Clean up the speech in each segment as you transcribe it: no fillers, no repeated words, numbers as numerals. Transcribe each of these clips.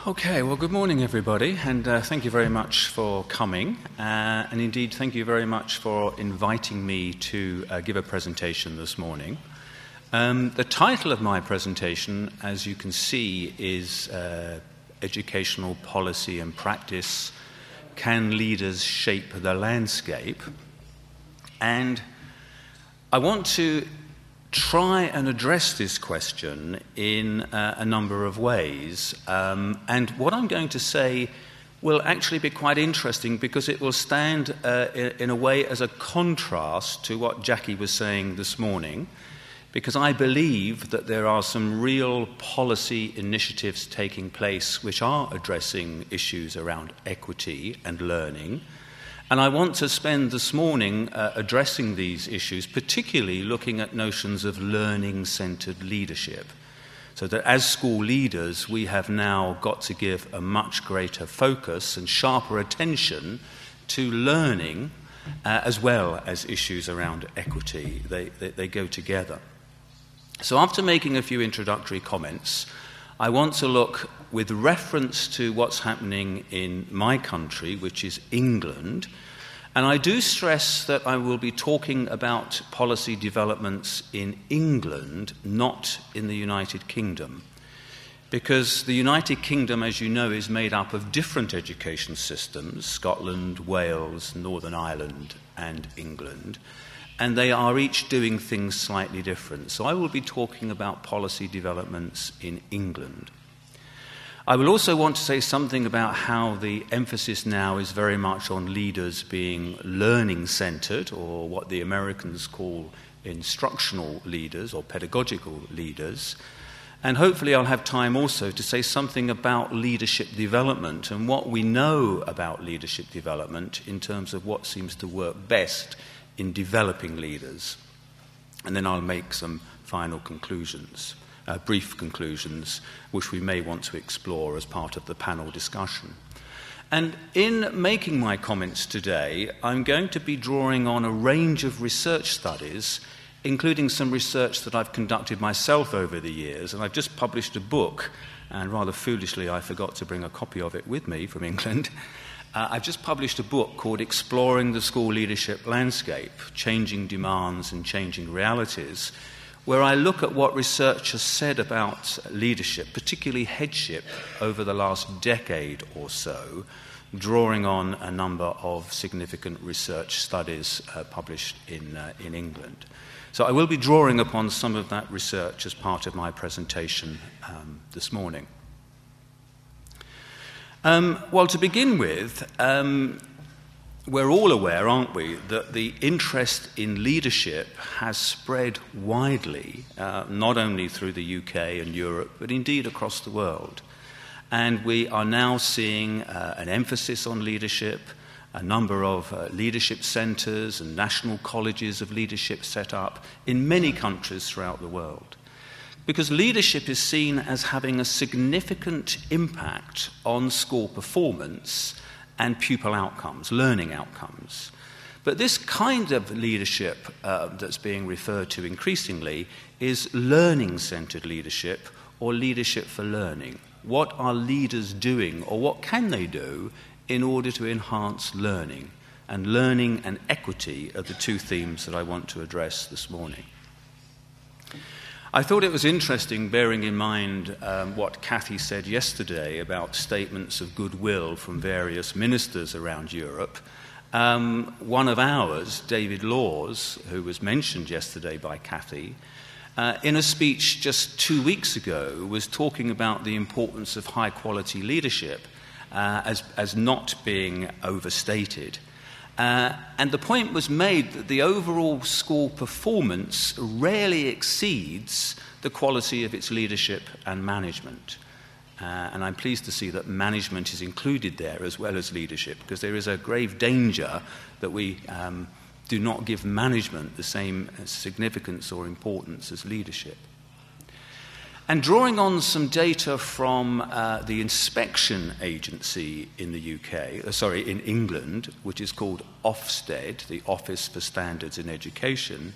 Okay, well, good morning, everybody, and thank you very much for coming, and indeed, thank you very much for inviting me to give a presentation this morning. The title of my presentation, as you can see, is Educational Policy and Practice, Can Leaders Shape the Landscape? And I want to try and address this question in a number of ways. And what I'm going to say will actually be quite interesting because it will stand in a way as a contrast to what Jackie was saying this morning, because I believe that there are some real policy initiatives taking place which are addressing issues around equity and learning. And I want to spend this morning addressing these issues, particularly looking at notions of learning-centered leadership. So that as school leaders, we have now got to give a much greater focus and sharper attention to learning, as well as issues around equity. They go together. So after making a few introductory comments, I want to look with reference to what's happening in my country, which is England. And I do stress that I will be talking about policy developments in England, not in the United Kingdom. Because the United Kingdom, as you know, is made up of different education systems, Scotland, Wales, Northern Ireland, and England. And they are each doing things slightly different. So I will be talking about policy developments in England. I will also want to say something about how the emphasis now is very much on leaders being learning-centered, or what the Americans call instructional leaders or pedagogical leaders. And hopefully I'll have time also to say something about leadership development and what we know about leadership development in terms of what seems to work best in developing leaders. And then I'll make some final conclusions, brief conclusions, which we may want to explore as part of the panel discussion. And in making my comments today, I'm going to be drawing on a range of research studies, including some research that I've conducted myself over the years. And I've just published a book, and rather foolishly I forgot to bring a copy of it with me from England. I've just published a book called Exploring the School Leadership Landscape, Changing Demands and Changing Realities, where I look at what research has said about leadership, particularly headship, over the last decade or so, drawing on a number of significant research studies published in England. So I will be drawing upon some of that research as part of my presentation this morning. Well, to begin with, we're all aware, aren't we, that the interest in leadership has spread widely, not only through the UK and Europe, but indeed across the world. And we are now seeing an emphasis on leadership, a number of leadership centres and national colleges of leadership set up in many countries throughout the world. Because leadership is seen as having a significant impact on school performance and pupil outcomes, learning outcomes. But this kind of leadership that's being referred to increasingly is learning-centered leadership, or leadership for learning. What are leaders doing, or what can they do in order to enhance learning? And learning and equity are the two themes that I want to address this morning. I thought it was interesting, bearing in mind what Kathy said yesterday about statements of goodwill from various ministers around Europe. One of ours, David Laws, who was mentioned yesterday by Kathy, in a speech just 2 weeks ago, was talking about the importance of high-quality leadership as not being overstated. And the point was made that the overall school performance rarely exceeds the quality of its leadership and management. And I'm pleased to see that management is included there as well as leadership, because there is a grave danger that we do not give management the same significance or importance as leadership. And drawing on some data from the inspection agency in the in England, which is called Ofsted, the Office for Standards in Education,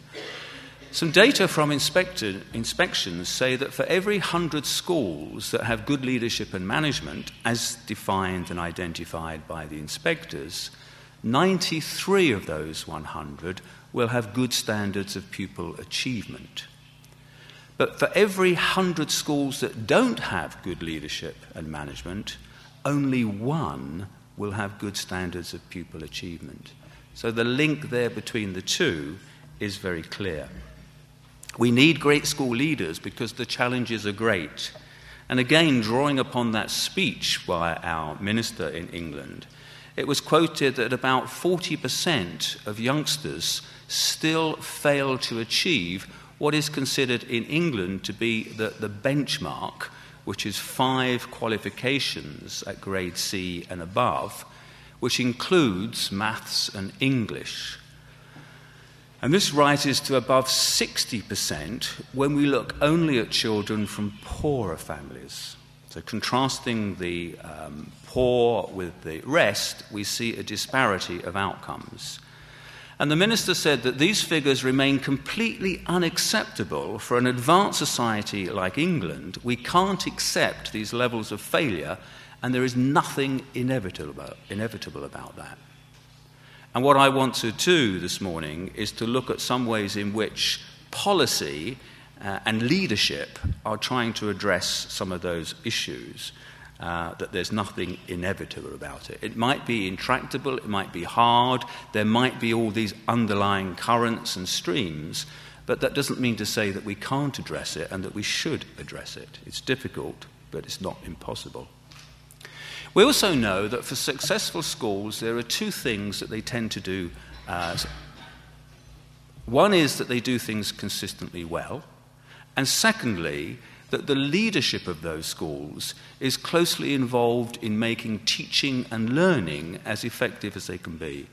Some data from inspections say that for every 100 schools that have good leadership and management, as defined and identified by the inspectors, 93 of those 100 will have good standards of pupil achievement. But for every 100 schools that don't have good leadership and management, only one will have good standards of pupil achievement. So the link there between the two is very clear. We need great school leaders because the challenges are great. And again, drawing upon that speech by our minister in England, it was quoted that about 40% of youngsters still fail to achieve what is considered in England to be the benchmark, which is 5 qualifications at grade C and above, which includes maths and English. And this rises to above 60% when we look only at children from poorer families. So contrasting the poor with the rest, we see a disparity of outcomes. And the minister said that these figures remain completely unacceptable for an advanced society like England. We can't accept these levels of failure, and there is nothing inevitable about that. And what I want to do this morning is to look at some ways in which policy and leadership are trying to address some of those issues, that there's nothing inevitable about it. It might be intractable, it might be hard, there might be all these underlying currents and streams, but that doesn't mean to say that we can't address it and that we should address it. It's difficult, but it's not impossible. We also know that for successful schools, there are 2 things that they tend to do. One is that they do things consistently well, and secondly, that the leadership of those schools is closely involved in making teaching and learning as effective as they can be.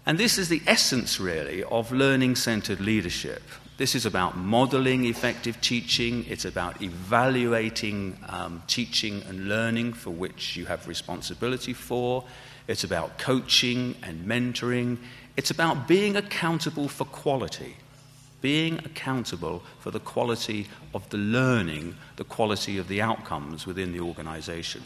And this is the essence, really, of learning-centered leadership. This is about modeling effective teaching. It's about evaluating teaching and learning for which you have responsibility for. It's about coaching and mentoring. It's about being accountable for quality, being accountable for the quality of the learning, the quality of the outcomes within the organization.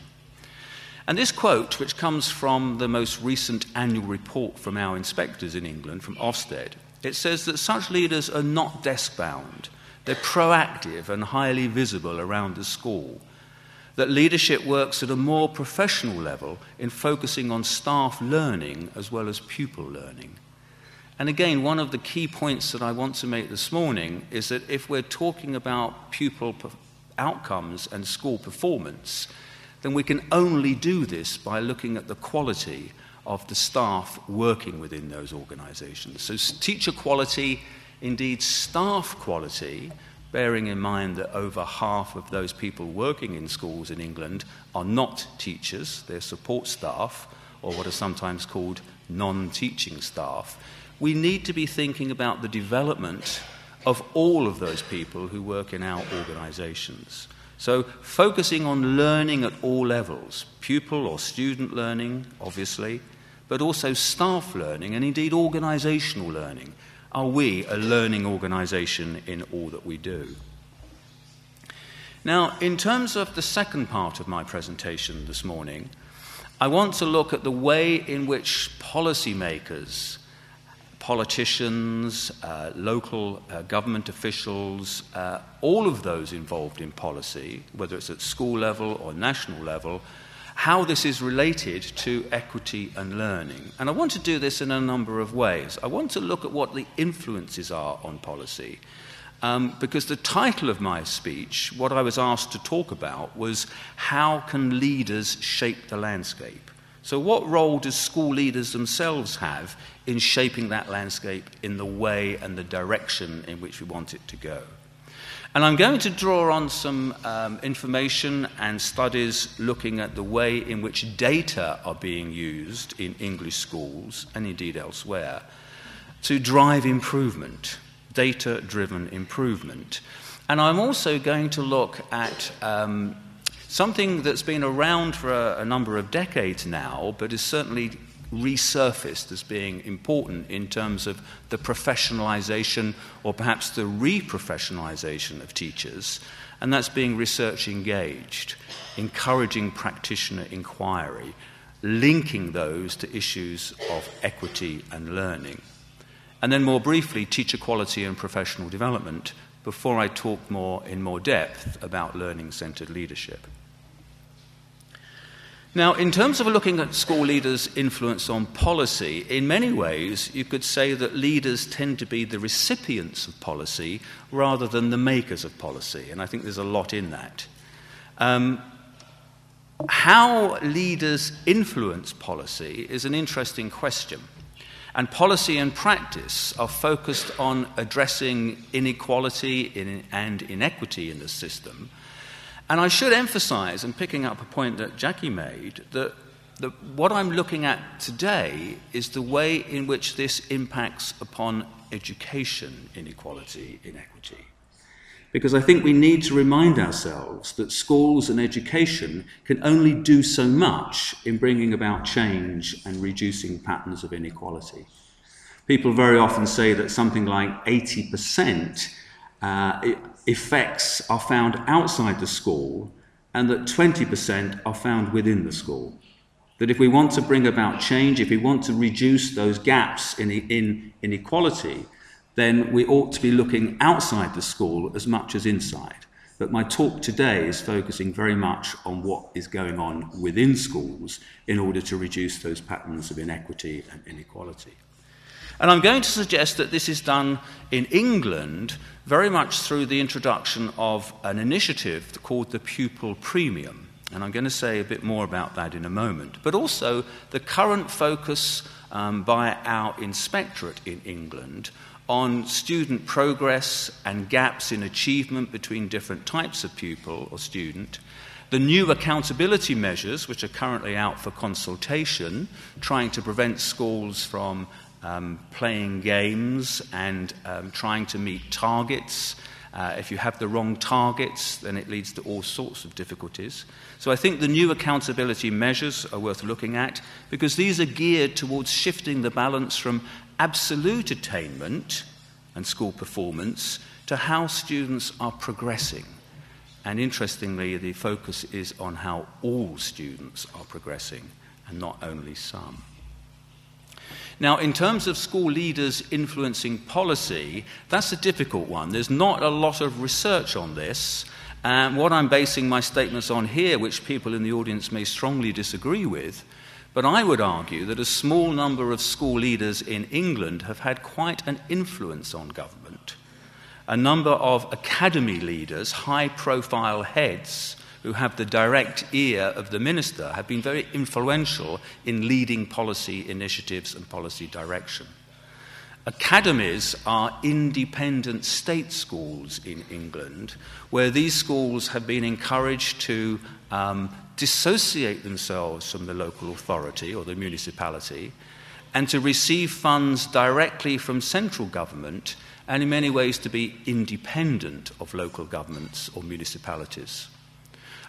And this quote, which comes from the most recent annual report from our inspectors in England, from Ofsted, it says that such leaders are not desk-bound. They're proactive and highly visible around the school. That leadership works at a more professional level in focusing on staff learning as well as pupil learning. And again, one of the key points that I want to make this morning is that if we're talking about pupil outcomes and school performance, then we can only do this by looking at the quality of the staff working within those organizations. So teacher quality, indeed staff quality, bearing in mind that over half of those people working in schools in England are not teachers, they're support staff, or what are sometimes called non-teaching staff. We need to be thinking about the development of all of those people who work in our organizations. So focusing on learning at all levels, pupil or student learning, obviously, but also staff learning and indeed organizational learning. Are we a learning organization in all that we do? Now, in terms of the second part of my presentation this morning, I want to look at the way in which policymakers, politicians, local government officials, all of those involved in policy, whether it's at school level or national level, how this is related to equity and learning. And I want to do this in a number of ways. I want to look at what the influences are on policy, because the title of my speech, what I was asked to talk about, was how can leaders shape the landscape? So what role do school leaders themselves have in shaping that landscape in the way and the direction in which we want it to go? And I'm going to draw on some information and studies looking at the way in which data are being used in English schools and indeed elsewhere to drive improvement, data-driven improvement. And I'm also going to look at something that's been around for a number of decades now, but is certainly resurfaced as being important in terms of the professionalisation or perhaps the re-professionalisation of teachers, and that's being research engaged, encouraging practitioner inquiry, linking those to issues of equity and learning. And then more briefly, teacher quality and professional development, before I talk in more depth about learning-centred leadership. Now, in terms of looking at school leaders' influence on policy, in many ways you could say that leaders tend to be the recipients of policy rather than the makers of policy, and I think there's a lot in that. How leaders influence policy is an interesting question, and policy and practice are focused on addressing inequality and inequity in the system. And I should emphasize, and picking up a point that Jackie made, that what I'm looking at today is the way in which this impacts upon education inequality, inequity. Because I think we need to remind ourselves that schools and education can only do so much in bringing about change and reducing patterns of inequality. People very often say that something like 80% effects are found outside the school and that 20% are found within the school. That if we want to bring about change, if we want to reduce those gaps in inequality, then we ought to be looking outside the school as much as inside. But my talk today is focusing very much on what is going on within schools in order to reduce those patterns of inequity and inequality. And I'm going to suggest that this is done in England very much through the introduction of an initiative called the Pupil Premium. And I'm going to say a bit more about that in a moment. But also the current focus by our inspectorate in England on student progress and gaps in achievement between different types of pupil or student, the new accountability measures which are currently out for consultation, trying to prevent schools from playing games and trying to meet targets. If you have the wrong targets, then it leads to all sorts of difficulties. So I think the new accountability measures are worth looking at because these are geared towards shifting the balance from absolute attainment and school performance to how students are progressing. And interestingly, the focus is on how all students are progressing and not only some. Now, in terms of school leaders influencing policy, that's a difficult one. There's not a lot of research on this. And what I'm basing my statements on here, which people in the audience may strongly disagree with, but I would argue that a small number of school leaders in England have had quite an influence on government. A number of academy leaders, high-profile heads, who have the direct ear of the minister, have been very influential in leading policy initiatives and policy direction. Academies are independent state schools in England, where these schools have been encouraged to dissociate themselves from the local authority or the municipality and to receive funds directly from central government and in many ways to be independent of local governments or municipalities.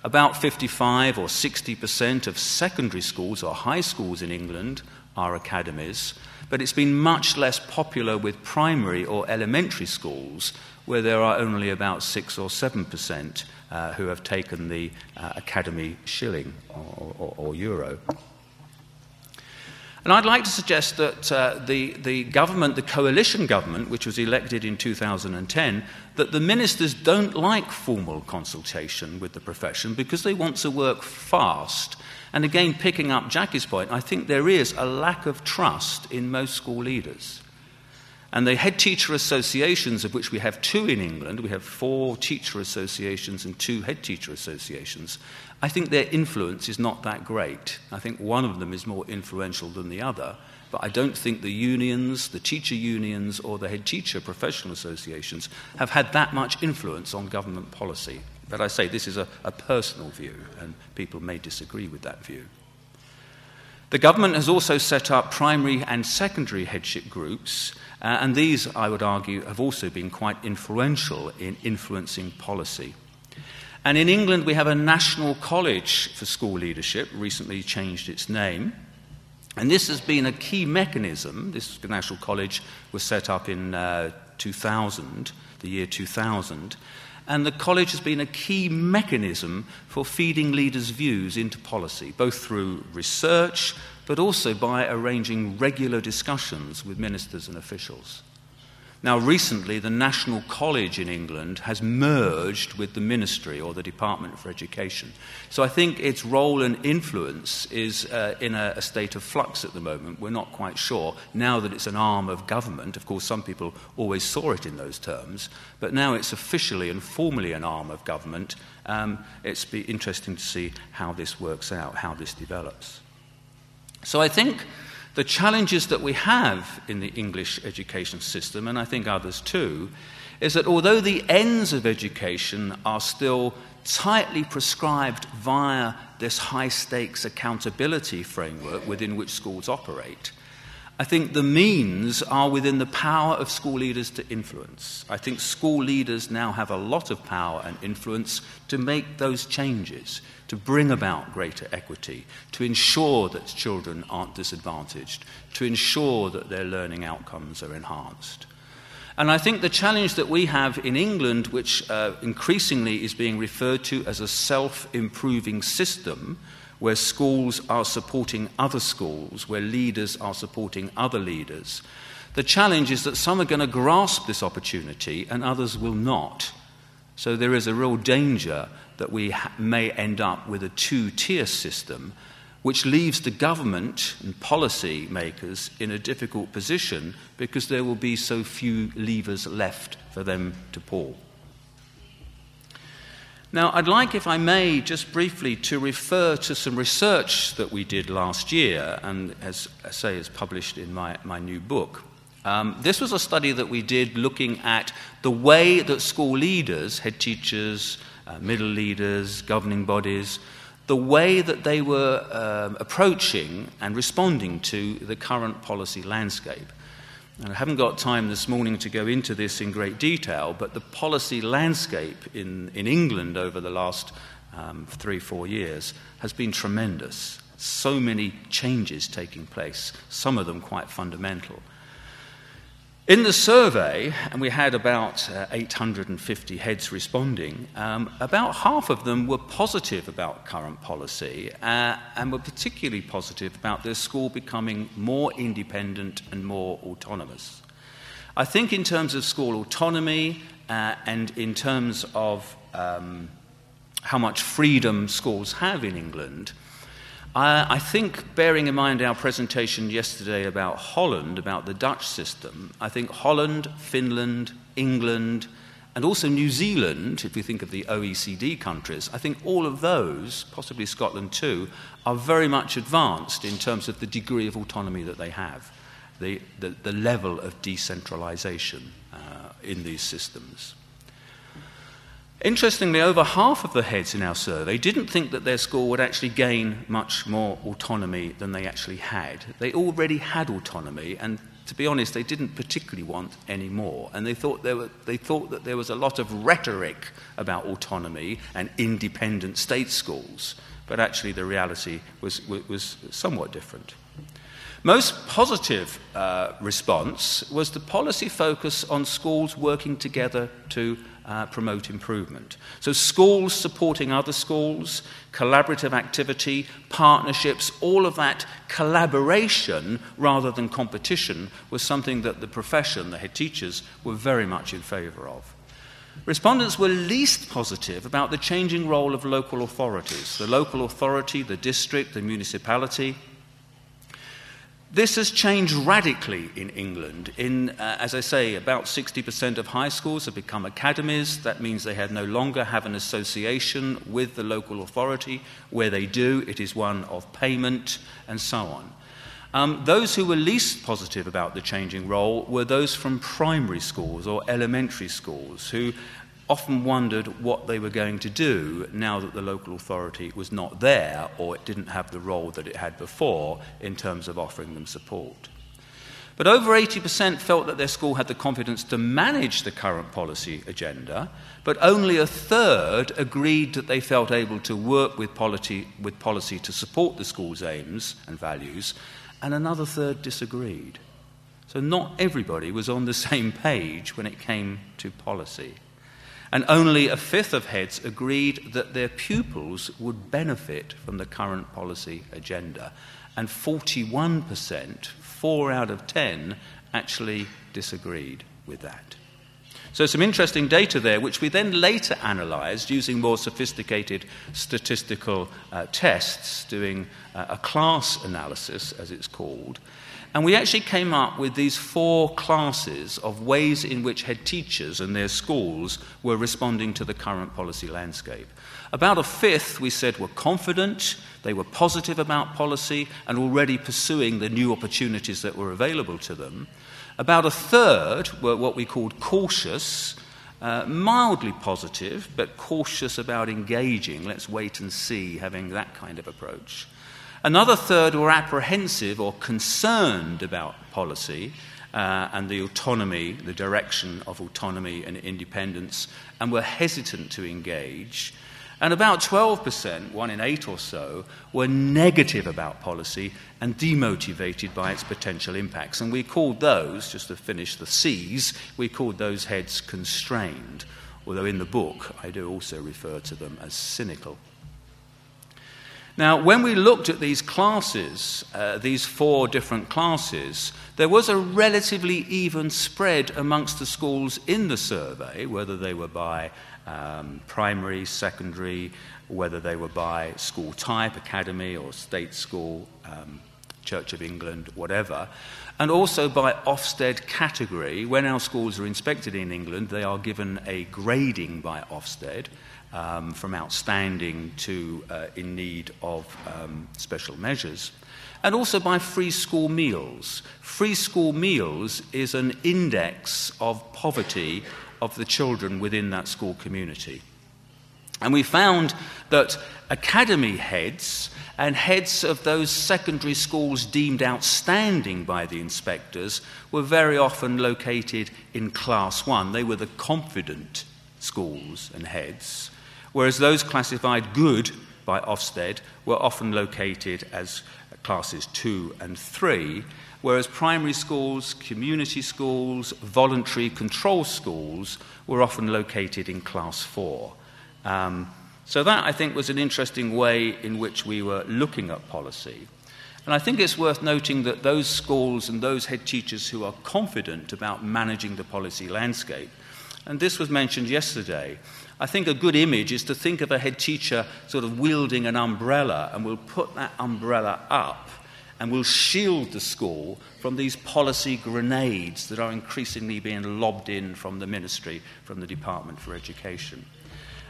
About 55 or 60% of secondary schools or high schools in England are academies, but it's been much less popular with primary or elementary schools where there are only about 6 or 7% who have taken the academy shilling or euro. And I'd like to suggest that the government, the coalition government, which was elected in 2010, that the ministers don't like formal consultation with the profession because they want to work fast. And again, picking up Jackie's point, I think there is a lack of trust in most school leaders. And the head teacher associations, of which we have 2 in England, we have 4 teacher associations and 2 head teacher associations, I think their influence is not that great. I think one of them is more influential than the other, but I don't think the unions, the teacher unions, or the head teacher professional associations have had that much influence on government policy. But I say this is a personal view, and people may disagree with that view. The government has also set up primary and secondary headship groups, and these, I would argue, have also been quite influential in influencing policy. And in England, we have a National College for School Leadership, recently changed its name, And this has been a key mechanism. This National College was set up in 2000, the year 2000, and the college has been a key mechanism for feeding leaders' views into policy, both through research, but also by arranging regular discussions with ministers and officials. Now, recently, the National College in England has merged with the Ministry or the Department for Education. So I think its role and influence is in a state of flux at the moment. We're not quite sure. Now that it's an arm of government, of course, some people always saw it in those terms, but now it's officially and formally an arm of government. It's be interesting to see how this works out, how this develops. So I think the challenges that we have in the English education system, and I think others too, is that although the ends of education are still tightly prescribed via this high-stakes accountability framework within which schools operate, I think the means are within the power of school leaders to influence. I think school leaders now have a lot of power and influence to make those changes, to bring about greater equity, to ensure that children aren't disadvantaged, to ensure that their learning outcomes are enhanced. And I think the challenge that we have in England, which increasingly is being referred to as a self-improving system, where schools are supporting other schools, where leaders are supporting other leaders, the challenge is that some are going to grasp this opportunity and others will not. So there is a real danger that we may end up with a two-tier system, which leaves the government and policy makers in a difficult position because there will be so few levers left for them to pull. Now, I'd like, if I may, just briefly to refer to some research that we did last year, and as I say, is published in my new book. This was a study that we did looking at the way that school leaders, head teachers, middle leaders, governing bodies, the way that they were approaching and responding to the current policy landscape. And I haven't got time this morning to go into this in great detail, but the policy landscape in England over the last 3-4 years has been tremendous. So many changes taking place, some of them quite fundamental. In the survey, and we had about 850 heads responding, about half of them were positive about current policy and were particularly positive about their school becoming more independent and more autonomous. I think in terms of school autonomy and in terms of how much freedom schools have in England, I think, bearing in mind our presentation yesterday about Holland, about the Dutch system, I think Holland, Finland, England, and also New Zealand, if we think of the OECD countries, I think all of those, possibly Scotland too, are very much advanced in terms of the degree of autonomy that they have, the level of decentralization in these systems. Interestingly, over half of the heads in our survey didn't think that their school would actually gain much more autonomy than they actually had. They already had autonomy, and to be honest, they didn't particularly want any more. And they thought that there was a lot of rhetoric about autonomy and independent state schools, but actually the reality was somewhat different. Most positive response was the policy focus on schools working together to promote improvement. So schools supporting other schools, collaborative activity, partnerships, all of that collaboration rather than competition was something that the profession, the head teachers, were very much in favour of. Respondents were least positive about the changing role of local authorities, the local authority, the district, the municipality. This has changed radically in England. As I say, about 60% of high schools have become academies. That means they no longer have an association with the local authority. Where they do, it is one of payment and so on. Those who were least positive about the changing role were those from primary schools or elementary schools who often wondered what they were going to do now that the local authority was not there or it didn't have the role that it had before in terms of offering them support. But over 80% felt that their school had the confidence to manage the current policy agenda, but only a third agreed that they felt able to work with policy to support the school's aims and values, and another third disagreed. So not everybody was on the same page when it came to policy. And only a fifth of heads agreed that their pupils would benefit from the current policy agenda. And 41%, 4 out of 10, actually disagreed with that. So some interesting data there, which we then later analysed using more sophisticated statistical tests, doing a class analysis, as it's called. And we actually came up with these 4 classes of ways in which head teachers and their schools were responding to the current policy landscape. About a fifth, we said, were confident, they were positive about policy and already pursuing the new opportunities that were available to them. About a third were what we called cautious, mildly positive, but cautious about engaging, let's wait and see, having that kind of approach. Another third were apprehensive or concerned about policy and the autonomy, the direction of autonomy and independence, and were hesitant to engage. And about 12%, 1 in 8 or so, were negative about policy and demotivated by its potential impacts. And we called those, just to finish the C's, we called those heads constrained, although in the book I do also refer to them as cynical. Now, when we looked at these classes, these 4 different classes, there was a relatively even spread amongst the schools in the survey, whether they were by primary, secondary, whether they were by school type, academy or state school, Church of England, whatever, and also by Ofsted category. When our schools are inspected in England, they are given a grading by Ofsted, from outstanding to in need of special measures, and also by free school meals. Free school meals is an index of poverty of the children within that school community. And we found that academy heads and heads of those secondary schools deemed outstanding by the inspectors were very often located in Class 1. They were the confident schools and heads, whereas those classified good by Ofsted were often located as Classes 2 and 3, whereas primary schools, community schools, voluntary control schools were often located in Class 4. So that, I think, was an interesting way in which we were looking at policy. And I think it's worth noting that those schools and those head teachers who are confident about managing the policy landscape, and this was mentioned yesterday, I think a good image is to think of a head teacher sort of wielding an umbrella, and we'll put that umbrella up and we'll shield the school from these policy grenades that are increasingly being lobbed in from the ministry, from the Department for Education.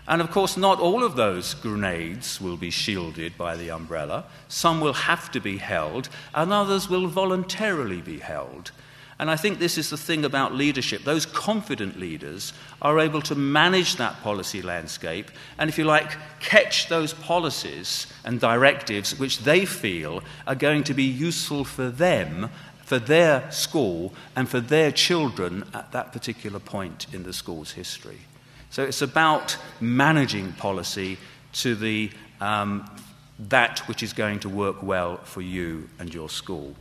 And of course, not all of those grenades will be shielded by the umbrella. Some will have to be held, and others will voluntarily be held. And I think this is the thing about leadership. Those confident leaders are able to manage that policy landscape and, if you like, catch those policies and directives which they feel are going to be useful for them, for their school, and for their children at that particular point in the school's history. So it's about managing policy to the that which is going to work well for you and your school.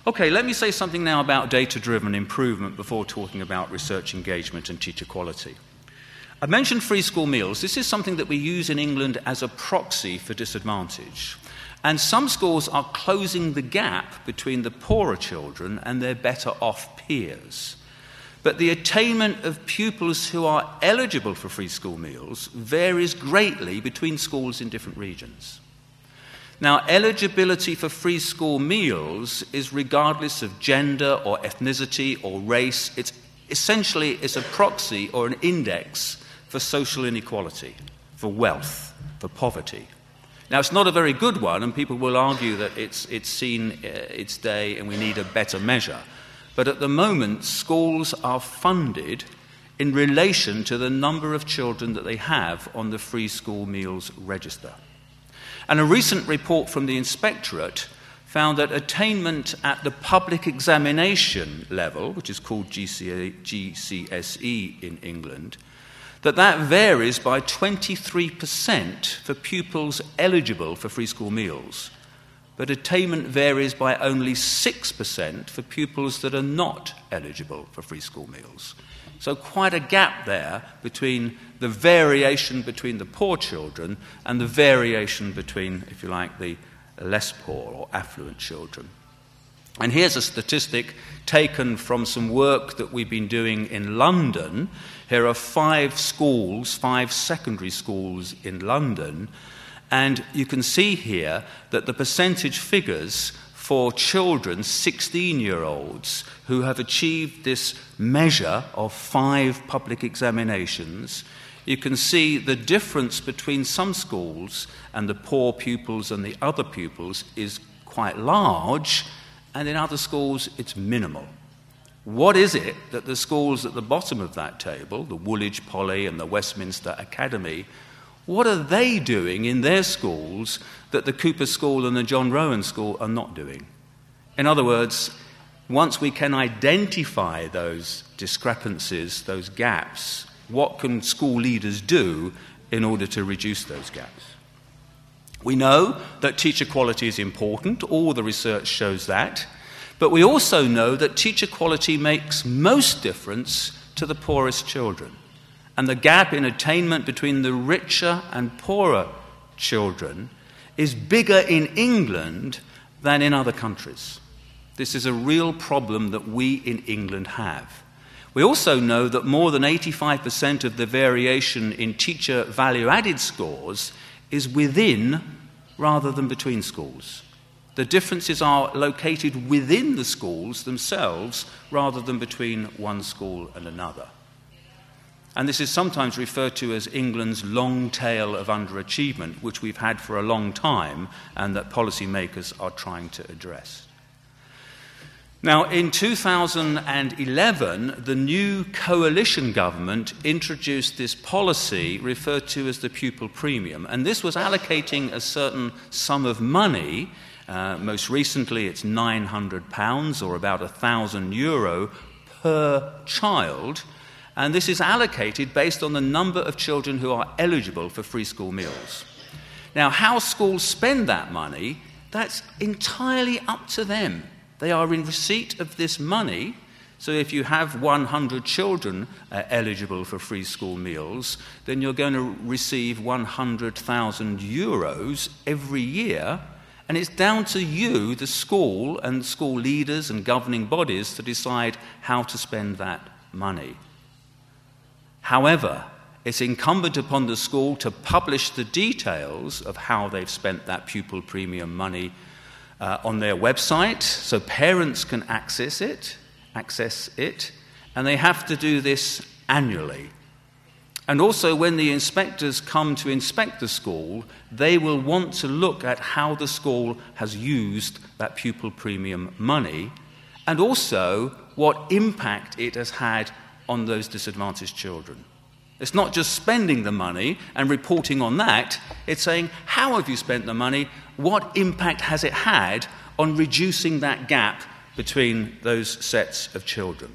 Okay, let me say something now about data-driven improvement before talking about research engagement and teacher quality. I mentioned free school meals. This is something that we use in England as a proxy for disadvantage. And some schools are closing the gap between the poorer children and their better-off peers. But the attainment of pupils who are eligible for free school meals varies greatly between schools in different regions. Now, eligibility for free school meals is regardless of gender or ethnicity or race. It's essentially a proxy or an index for social inequality, for wealth, for poverty. Now, it's not a very good one, and people will argue that it's seen its day and we need a better measure. But at the moment, schools are funded in relation to the number of children that they have on the free school meals register. And a recent report from the Inspectorate found that attainment at the public examination level, which is called GCSE in England, that varies by 23% for pupils eligible for free school meals. but attainment varies by only 6% for pupils that are not eligible for free school meals. So quite a gap there between the variation between the poor children and the variation between, if you like, the less poor or affluent children. And here's a statistic taken from some work that we've been doing in London. Here are 5 schools, 5 secondary schools in London, and you can see here that the percentage figures for children, 16-year-olds, who have achieved this measure of 5 public examinations, you can see the difference between some schools and the poor pupils and the other pupils is quite large, and in other schools it's minimal. What is it that the schools at the bottom of that table, the Woolwich Poly and the Westminster Academy, what are they doing in their schools that the Cooper School and the John Rowan School are not doing? In other words, once we can identify those discrepancies, those gaps, what can school leaders do in order to reduce those gaps? We know that teacher quality is important. All the research shows that. But we also know that teacher quality makes most difference to the poorest children. And the gap in attainment between the richer and poorer children is bigger in England than in other countries. This is a real problem that we in England have. We also know that more than 85% of the variation in teacher value-added scores is within rather than between schools. The differences are located within the schools themselves rather than between one school and another. And this is sometimes referred to as England's long tail of underachievement, which we've had for a long time and that policymakers are trying to address. Now, in 2011, the new coalition government introduced this policy referred to as the pupil premium, and this was allocating a certain sum of money. Most recently, it's £900 or about €1,000 per child, and this is allocated based on the number of children who are eligible for free school meals. Now, how schools spend that money, that's entirely up to them. They are in receipt of this money, so if you have 100 children eligible for free school meals, then you're going to receive €100,000 every year, and it's down to you, the school, and school leaders and governing bodies to decide how to spend that money. However, it's incumbent upon the school to publish the details of how they've spent that pupil premium money on their website, so parents can access it, and they have to do this annually. And also, when the inspectors come to inspect the school, they will want to look at how the school has used that pupil premium money, and also what impact it has had on those disadvantaged children. It's not just spending the money and reporting on that, it's saying, how have you spent the money? What impact has it had on reducing that gap between those sets of children?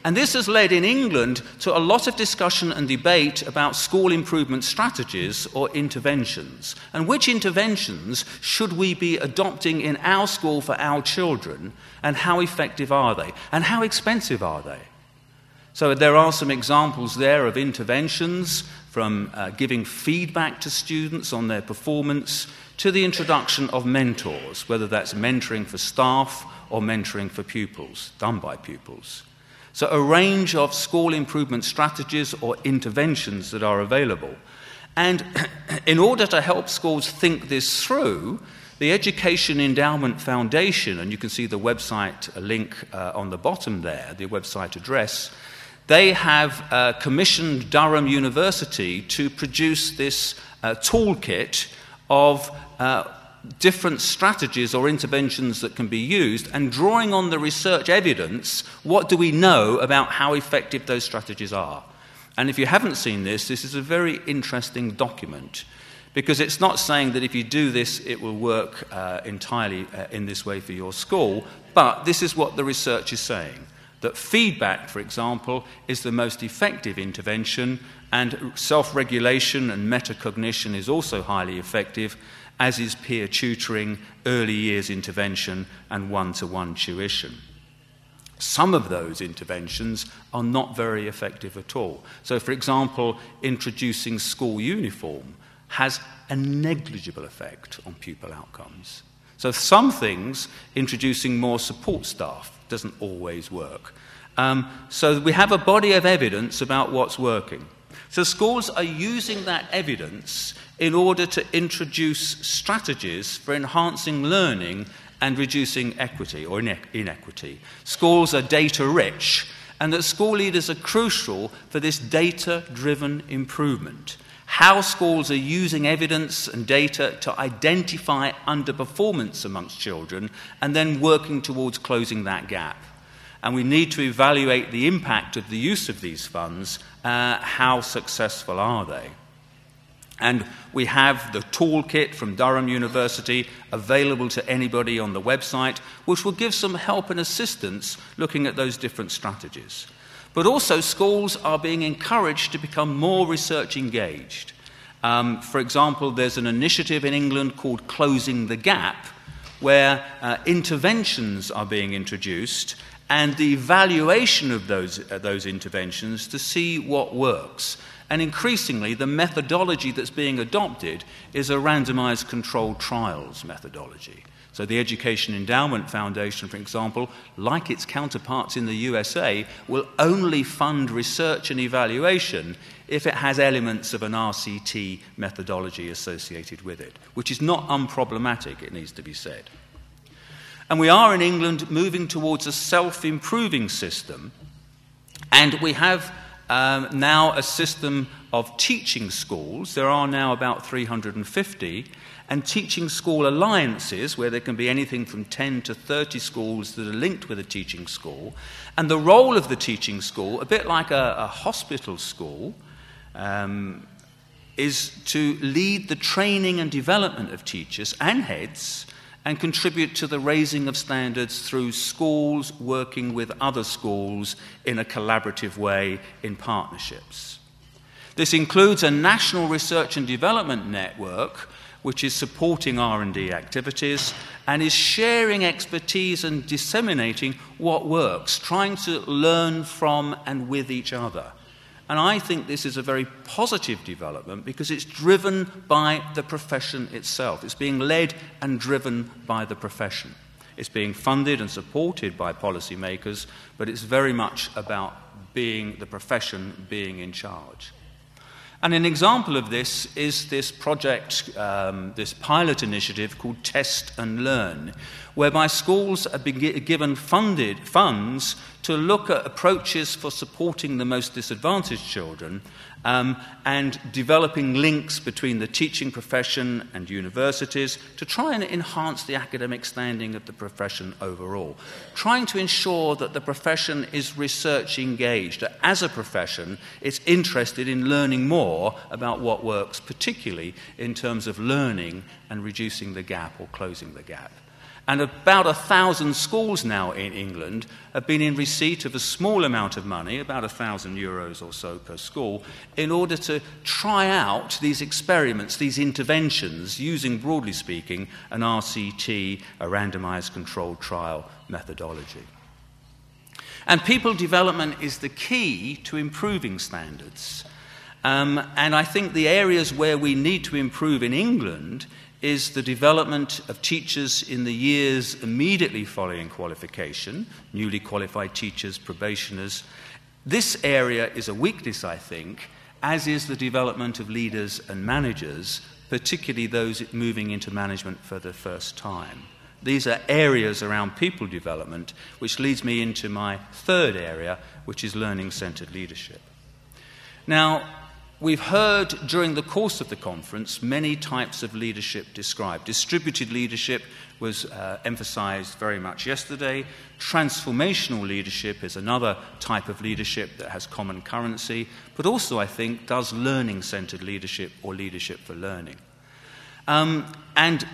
And this has led in England to a lot of discussion and debate about school improvement strategies or interventions. And which interventions should we be adopting in our school for our children, and how effective are they? And how expensive are they? So there are some examples there of interventions, from giving feedback to students on their performance to the introduction of mentors, whether that's mentoring for staff or mentoring for pupils, done by pupils. So a range of school improvement strategies or interventions that are available. And in order to help schools think this through, the Education Endowment Foundation, and you can see the website link on the bottom there, the website address, they have commissioned Durham University to produce this toolkit of different strategies or interventions that can be used, and drawing on the research evidence, what do we know about how effective those strategies are? And if you haven't seen this, this is a very interesting document, because it's not saying that if you do this, it will work entirely in this way for your school, but this is what the research is saying. that feedback, for example, is the most effective intervention, and self-regulation and metacognition is also highly effective, as is peer tutoring, early years intervention, and one-to-one tuition. Some of those interventions are not very effective at all. So, for example, introducing school uniform has a negligible effect on pupil outcomes. So some things, introducing more support staff, doesn't always work. So we have a body of evidence about what's working. So schools are using that evidence in order to introduce strategies for enhancing learning and reducing equity or inequity. Schools are data-rich, and that school leaders are crucial for this data-driven improvement. How schools are using evidence and data to identify underperformance amongst children and then working towards closing that gap. And we need to evaluate the impact of the use of these funds. How successful are they? And we have the toolkit from Durham University available to anybody on the website, which will give some help and assistance looking at those different strategies. But also schools are being encouraged to become more research engaged. For example, there's an initiative in England called Closing the Gap, where interventions are being introduced and the evaluation of those interventions to see what works. And increasingly, the methodology that's being adopted is a randomized controlled trials methodology. So the Education Endowment Foundation, for example, like its counterparts in the USA, will only fund research and evaluation if it has elements of an RCT methodology associated with it, which is not unproblematic, it needs to be said. And we are in England moving towards a self-improving system, and we have now a system of teaching schools. There are now about 350, and teaching school alliances, where there can be anything from 10 to 30 schools that are linked with a teaching school. And the role of the teaching school, a bit like a hospital school, is to lead the training and development of teachers and heads and contribute to the raising of standards through schools working with other schools in a collaborative way in partnerships. This includes a national research and development network which is supporting R&D activities and is sharing expertise and disseminating what works, trying to learn from and with each other. And I think this is a very positive development because it's driven by the profession itself. It's being led and driven by the profession. It's being funded and supported by policymakers, but it's very much about being the profession being in charge. And an example of this is this project, this pilot initiative called Test and Learn, whereby schools are given funds to look at approaches for supporting the most disadvantaged children and developing links between the teaching profession and universities to try and enhance the academic standing of the profession overall, trying to ensure that the profession is research engaged, that as a profession it's interested in learning more about what works, particularly in terms of learning and reducing the gap or closing the gap. And about 1,000 schools now in England have been in receipt of a small amount of money, about €1,000 or so per school, in order to try out these experiments, these interventions, using, broadly speaking, an RCT, a randomized controlled trial methodology. And people development is the key to improving standards. And I think the areas where we need to improve in England is the development of teachers in the years immediately following qualification, newly qualified teachers, probationers. This area is a weakness, I think, as is the development of leaders and managers, particularly those moving into management for the first time. These are areas around people development, which leads me into my third area, which is learning-centered leadership. Now, we've heard during the course of the conference many types of leadership described. Distributed leadership was emphasized very much yesterday. Transformational leadership is another type of leadership that has common currency, but also, I think, does learning-centered leadership or leadership for learning. And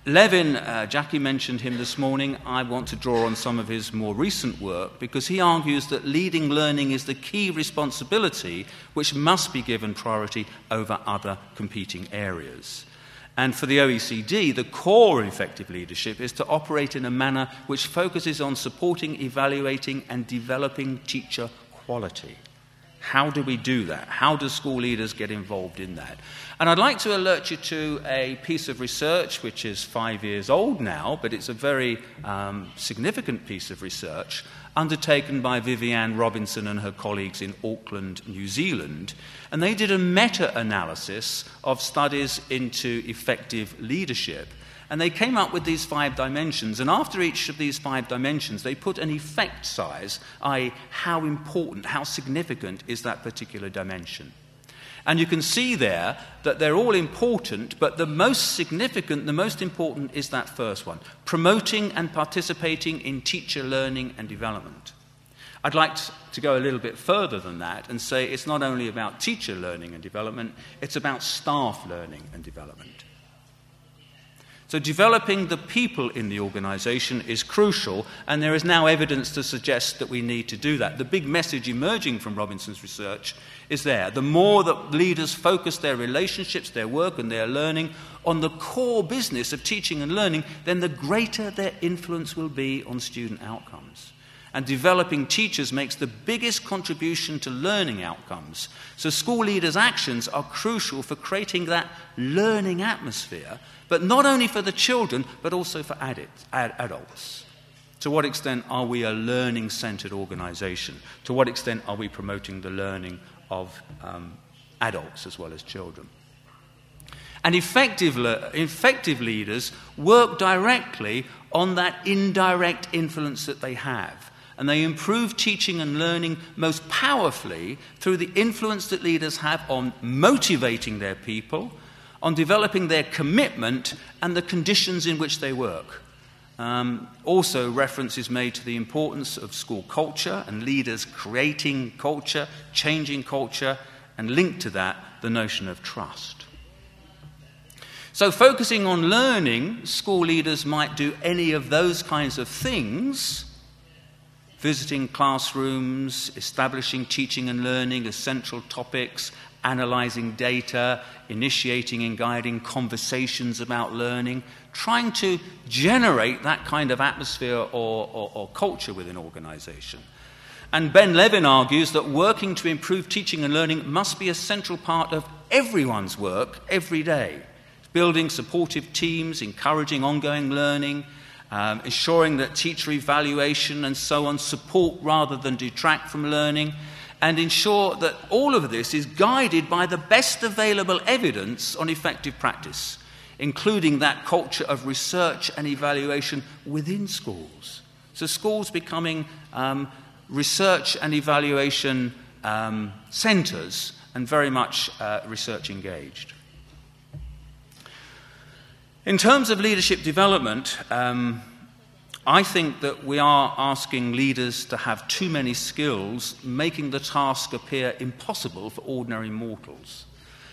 Levin, Jackie mentioned him this morning. I want to draw on some of his more recent work because he argues that leading learning is the key responsibility which must be given priority over other competing areas. And for the OECD, the core of effective leadership is to operate in a manner which focuses on supporting, evaluating, and developing teacher quality. How do we do that? How do school leaders get involved in that? And I'd like to alert you to a piece of research which is 5 years old now, but it's a very significant piece of research undertaken by Vivienne Robinson and her colleagues in Auckland, New Zealand. And they did a meta-analysis of studies into effective leadership. And they came up with these 5 dimensions, and after each of these 5 dimensions, they put an effect size, i.e. how important, how significant is that particular dimension. And you can see there that they're all important, but the most significant, the most important is that first one, promoting and participating in teacher learning and development. I'd like to go a little bit further than that and say it's not only about teacher learning and development, it's about staff learning and development. So developing the people in the organisation is crucial, and there is now evidence to suggest that we need to do that. The big message emerging from Robinson's research is there. The more that leaders focus their relationships, their work and their learning on the core business of teaching and learning, then the greater their influence will be on student outcomes. And developing teachers makes the biggest contribution to learning outcomes. So school leaders' actions are crucial for creating that learning atmosphere, but not only for the children, but also for adults. To what extent are we a learning-centred organisation? To what extent are we promoting the learning of adults as well as children? And effective leaders work directly on that indirect influence that they have. And they improve teaching and learning most powerfully through the influence that leaders have on motivating their people, on developing their commitment, and the conditions in which they work. Also, reference is made to the importance of school culture and leaders creating culture, changing culture, and linked to that, the notion of trust. So focusing on learning, school leaders might do any of those kinds of things: visiting classrooms, establishing teaching and learning as central topics, analysing data, initiating and guiding conversations about learning, trying to generate that kind of atmosphere or culture within an organisation. And Ben Levin argues that working to improve teaching and learning must be a central part of everyone's work every day. Building supportive teams, encouraging ongoing learning, ensuring that teacher evaluation and so on support rather than detract from learning, and ensure that all of this is guided by the best available evidence on effective practice, including that culture of research and evaluation within schools. So schools becoming research and evaluation centres and very much research engaged. In terms of leadership development, I think that we are asking leaders to have too many skills, making the task appear impossible for ordinary mortals.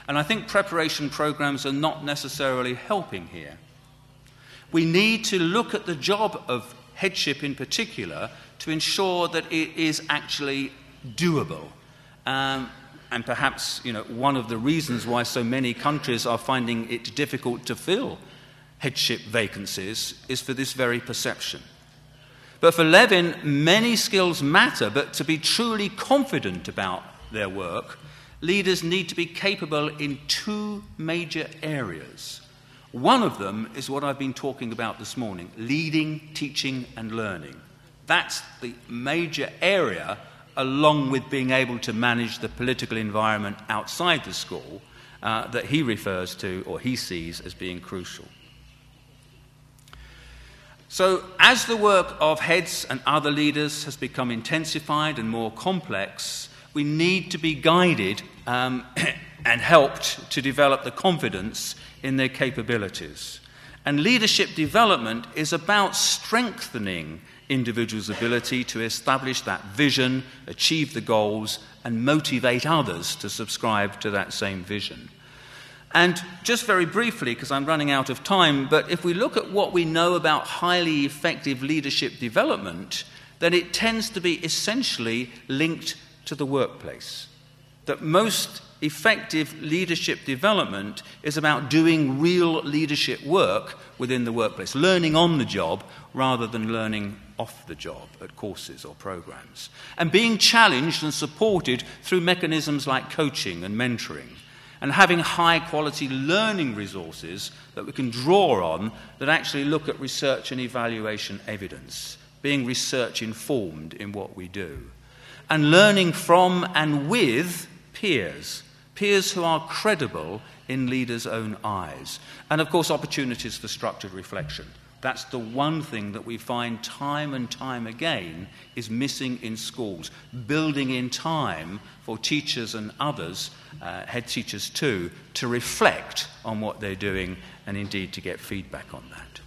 And I think preparation programs are not necessarily helping here. We need to look at the job of headship in particular to ensure that it is actually doable. And perhaps, one of the reasons why so many countries are finding it difficult to fill headship vacancies is for this very perception. But for Levin, many skills matter, but to be truly confident about their work, leaders need to be capable in 2 major areas. One of them is what I've been talking about this morning, leading, teaching and learning. That's the major area, along with being able to manage the political environment outside the school, that he refers to, or he sees as being crucial. So, as the work of heads and other leaders has become intensified and more complex, we need to be guided and helped to develop the confidence in their capabilities. And leadership development is about strengthening individuals' ability to establish that vision, achieve the goals, and motivate others to subscribe to that same vision. And just very briefly, because I'm running out of time, but if we look at what we know about highly effective leadership development, then it tends to be essentially linked to the workplace. That most effective leadership development is about doing real leadership work within the workplace, learning on the job rather than learning off the job at courses or programs, and being challenged and supported through mechanisms like coaching and mentoring, and having high-quality learning resources that we can draw on that actually look at research and evaluation evidence, being research-informed in what we do, and learning from and with peers who are credible in leaders' own eyes, and, of course, opportunities for structured reflection. That's the one thing that we find time and time again is missing in schools, building in time for teachers and others, head teachers too, to reflect on what they're doing and indeed to get feedback on that.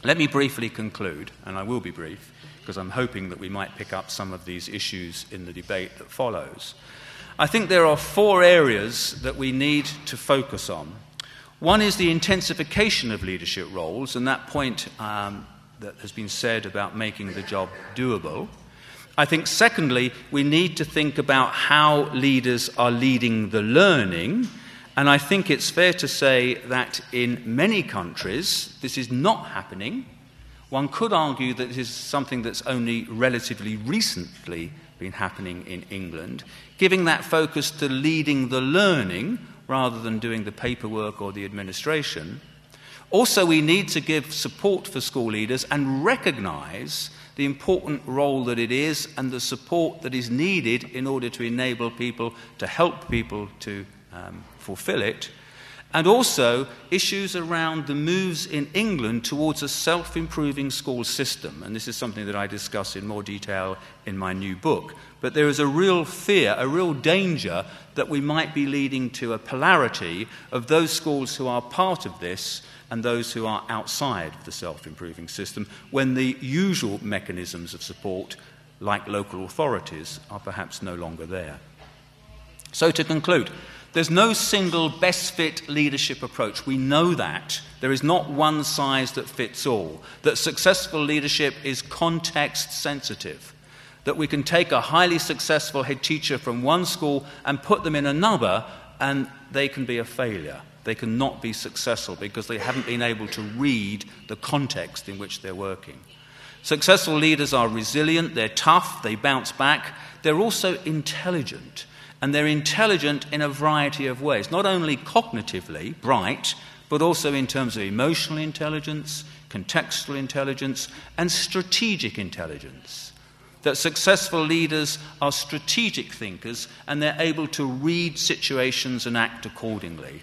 Let me briefly conclude, and I will be brief, because I'm hoping that we might pick up some of these issues in the debate that follows. I think there are 4 areas that we need to focus on. One is the intensification of leadership roles, and that point that has been said about making the job doable. I think, secondly, we need to think about how leaders are leading the learning, and I think it's fair to say that in many countries this is not happening. One could argue that it is something that's only relatively recently been happening in England, giving that focus to leading the learning rather than doing the paperwork or the administration. Also, we need to give support for school leaders and recognise the important role that it is and the support that is needed in order to enable people, to help people to fulfil it. And also issues around the moves in England towards a self-improving school system. And this is something that I discuss in more detail in my new book. But there is a real fear, a real danger that we might be leading to a polarity of those schools who are part of this and those who are outside the self-improving system, when the usual mechanisms of support, like local authorities, are perhaps no longer there. So to conclude, there's no single best fit leadership approach. We know that. There is not one size that fits all. That successful leadership is context sensitive. That we can take a highly successful head teacher from one school and put them in another, and they can be a failure. They cannot be successful because they haven't been able to read the context in which they're working. Successful leaders are resilient, they're tough, they bounce back. They're also intelligent. And they're intelligent in a variety of ways, not only cognitively bright, but also in terms of emotional intelligence, contextual intelligence, and strategic intelligence. That successful leaders are strategic thinkers and they're able to read situations and act accordingly.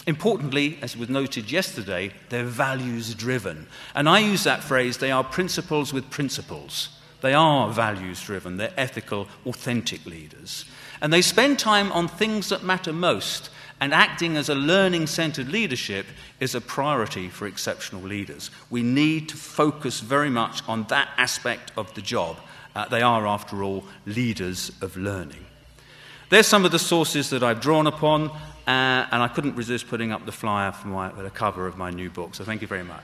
Importantly, as was noted yesterday, they're values-driven. And I use that phrase, they are principles with principles. They are values-driven, they're ethical, authentic leaders. And they spend time on things that matter most, and acting as a learning-centered leadership is a priority for exceptional leaders. We need to focus very much on that aspect of the job. They are, after all, leaders of learning. There's some of the sources that I've drawn upon, and I couldn't resist putting up the flyer for the cover of my new book, so thank you very much.